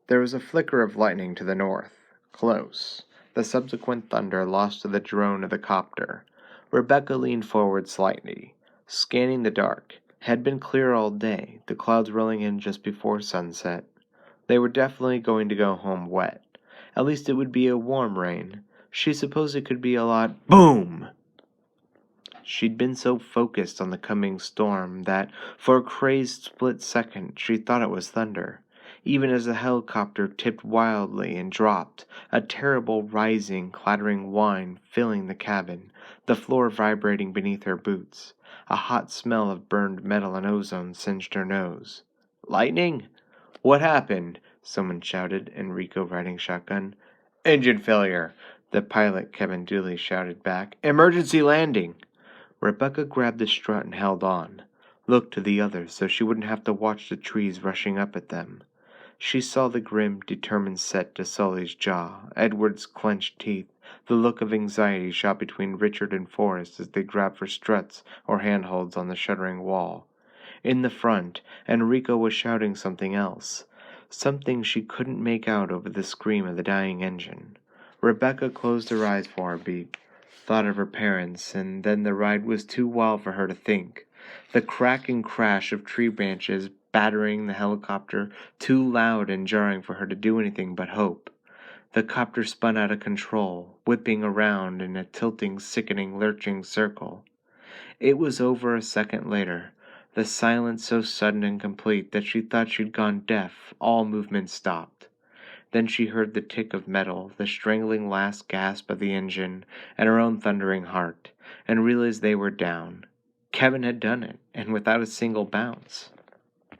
There was a flicker of lightning to the north, close. The subsequent thunder lost to the drone of the copter. Rebecca leaned forward slightly, scanning the dark. It had been clear all day, the clouds rolling in just before sunset. They were definitely going to go home wet. At least it would be a warm rain. She supposed it could be a lot. Boom! She'd been so focused on the coming storm that, for a crazed split second, she thought it was thunder. Even as the helicopter tipped wildly and dropped, a terrible rising, clattering whine filling the cabin, the floor vibrating beneath her boots. A hot smell of burned metal and ozone singed her nose. Lightning? What happened? Someone shouted, Enrico riding shotgun. Engine failure, the pilot Kevin Dooley shouted back. Emergency landing. Rebecca grabbed the strut and held on, looked to the others so she wouldn't have to watch the trees rushing up at them. She saw the grim, determined set to Sully's jaw, Edward's clenched teeth. The look of anxiety shot between Richard and Forrest as they grabbed for struts or handholds on the shuddering wall. In the front, Enrico was shouting something else, something she couldn't make out over the scream of the dying engine. Rebecca closed her eyes for a beat, thought of her parents, and then the ride was too wild for her to think. The crack and crash of tree branches battering the helicopter, too loud and jarring for her to do anything but hope. The copter spun out of control, whipping around in a tilting, sickening, lurching circle. It was over a second later, the silence so sudden and complete that she thought she'd gone deaf, all movement stopped. Then she heard the tick of metal, the strangling last gasp of the engine, and her own thundering heart, and realized they were down. Kevin had done it, and without a single bounce.